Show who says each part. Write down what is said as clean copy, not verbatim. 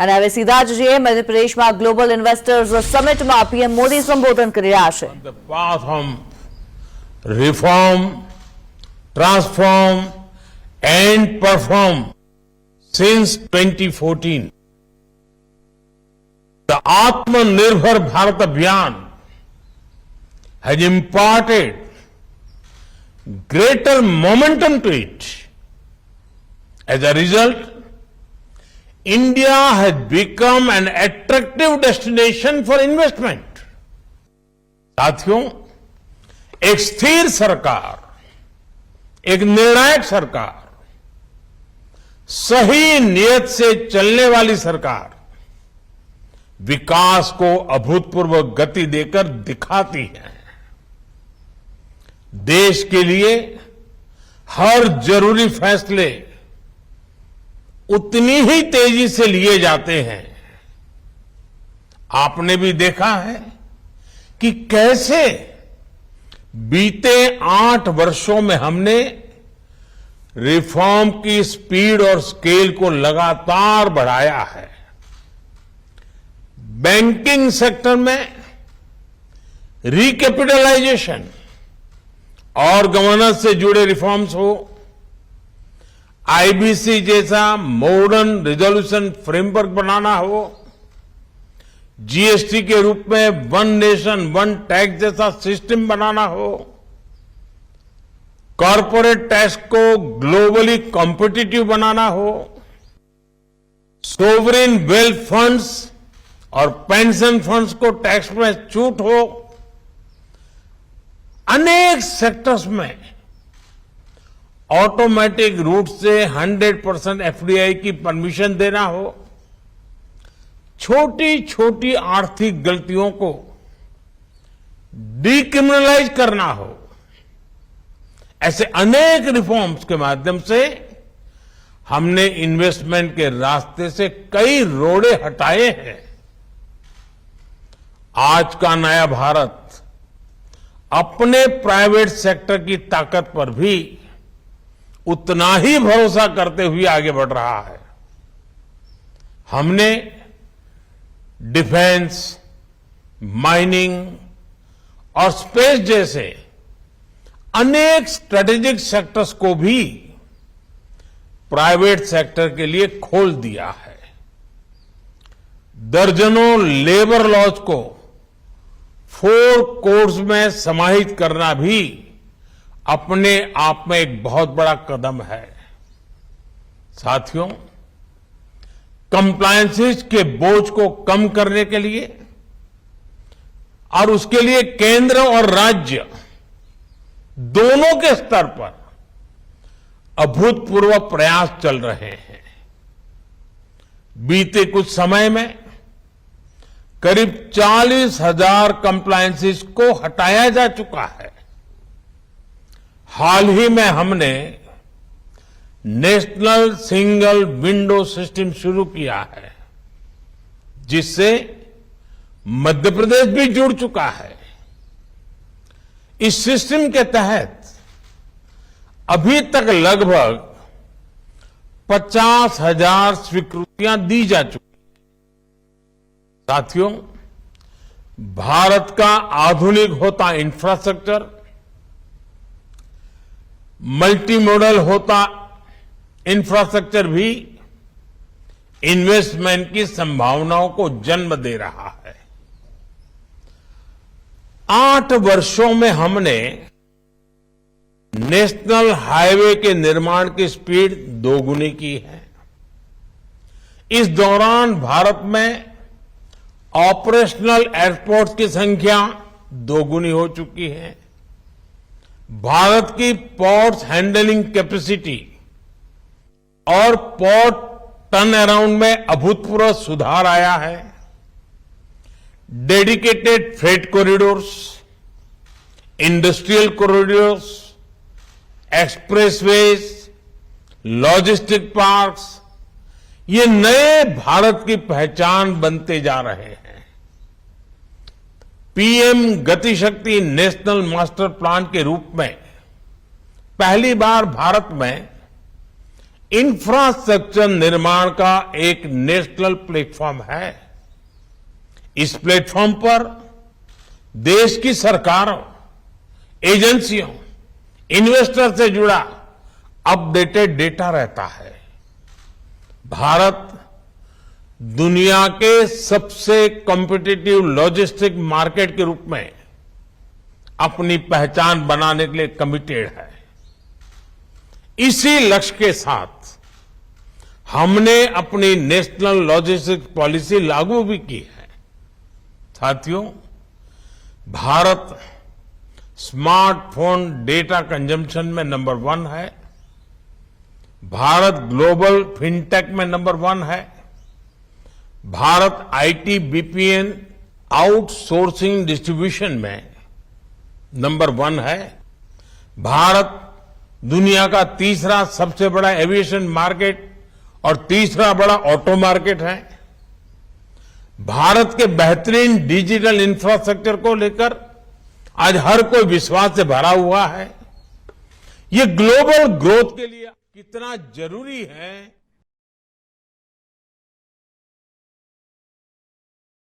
Speaker 1: અને હવે સીધા જ જઈએ મધ્યપ્રદેશમાં ગ્લોબલ ઇન્વેસ્ટર્સ સમિટમાં પીએમ મોદી સંબોધન કરી રહ્યા છે.
Speaker 2: The path of reform, transform and perform since 2014. The Atmanirbhar Bharat Abhiyan has imparted greater momentum to it. As a result, India has become an attractive destination for investment. साथियों, एक स्थिर सरकार, एक निर्णायक सरकार, सही नियत से चलने वाली सरकार विकास को अभूतपूर्व गति देकर दिखाती है. देश के लिए हर जरूरी फैसले उतनी ही तेजी से लिए जाते हैं. आपने भी देखा है कि कैसे बीते 8 वर्षों में हमने रिफॉर्म की स्पीड और स्केल को लगातार बढ़ाया है. बैंकिंग सेक्टर में रिकैपिटलाइजेशन और गवर्नेंस से जुड़े रिफॉर्म्स हो, आईबीसी जैसा मॉडर्न रिजोल्यूशन फ्रेमवर्क बनाना हो, जीएसटी के रूप में वन नेशन वन टैक्स जैसा सिस्टम बनाना हो, कॉरपोरेट टैक्स को ग्लोबली कॉम्पिटिटिव बनाना हो, सोवरेन वेल्थ फंड्स और पेंशन फंड्स को टैक्स में छूट हो, अनेक सेक्टर्स में ऑटोमेटिक रूट से 100% एफडीआई की परमिशन देना हो, छोटी छोटी आर्थिक गलतियों को डीक्रिमिनलाइज करना हो, ऐसे अनेक रिफॉर्म्स के माध्यम से हमने इन्वेस्टमेंट के रास्ते से कई रोड़े हटाए हैं. आज का नया भारत अपने प्राइवेट सेक्टर की ताकत पर भी उतना ही भरोसा करते हुए आगे बढ़ रहा है. हमने डिफेंस, माइनिंग और स्पेस जैसे अनेक स्ट्रेटेजिक सेक्टर्स को भी प्राइवेट सेक्टर के लिए खोल दिया है. दर्जनों लेबर लॉज को 4 कोर्स में समाहित करना भी अपने आप में एक बहुत बड़ा कदम है. साथियों, कंप्लायंसेस के बोझ को कम करने के लिए और उसके लिए केंद्र और राज्य दोनों के स्तर पर अभूतपूर्व प्रयास चल रहे हैं. बीते कुछ समय में करीब 40,000 कंप्लायंसेस को हटाया जा चुका है. हाल ही में हमने नेशनल सिंगल विंडो सिस्टम शुरू किया है, जिससे मध्य प्रदेश भी जुड़ चुका है. इस सिस्टम के तहत अभी तक लगभग 50,000 स्वीकृतियां दी जा चुकी. साथियों, भारत का आधुनिक होता इंफ्रास्ट्रक्चर, मल्टी मॉडल होता इंफ्रास्ट्रक्चर भी इन्वेस्टमेंट की संभावनाओं को जन्म दे रहा है. 8 वर्षों में हमने नेशनल हाईवे के निर्माण की स्पीड दोगुनी की है. इस दौरान भारत में ऑपरेशनल एयरपोर्ट्स की संख्या दोगुनी हो चुकी है. भारत की पोर्ट्स हैंडलिंग कैपेसिटी और पोर्ट टर्न अराउंड में अभूतपूर्व सुधार आया है. Dedicated freight corridors, industrial corridors, expressways, logistic parks, ये नए भारत की पहचान बनते जा रहे हैं. पीएम गति शक्ति नेशनल मास्टर प्लान के रूप में पहली बार भारत में इंफ्रास्ट्रक्चर निर्माण का एक नेशनल प्लेटफॉर्म है। इस प्लेटफॉर्म पर देश की सरकारों, एजेंसियों, इन्वेस्टर से जुड़ा अपडेटेड डेटा रहता है। भारत दुनिया के सबसे कॉम्पिटिटिव लॉजिस्टिक मार्केट के रूप में अपनी पहचान बनाने के लिए कमिटेड है। इसी लक्ष्य के साथ हमने अपनी नेशनल लॉजिस्टिक्स पॉलिसी लागू भी की है। साथियों, भारत स्मार्टफोन डेटा कंजम्पशन में नंबर 1 है। भारत ग्लोबल फिनटेक में नंबर 1 है। Bharat IT BPN outsourcing distribution में नंबर 1 है। भारत दुनिया का तीसरा सबसे बड़ा एविएशन मार्केट और तीसरा बड़ा ऑटो मार्केट है। भारत के बेहतरीन डिजिटल इंफ्रास्ट्रक्चर को लेकर आज हर कोई विश्वास से भरा हुआ है। ये ग्लोबल ग्रोथ के लिए कितना जरूरी है,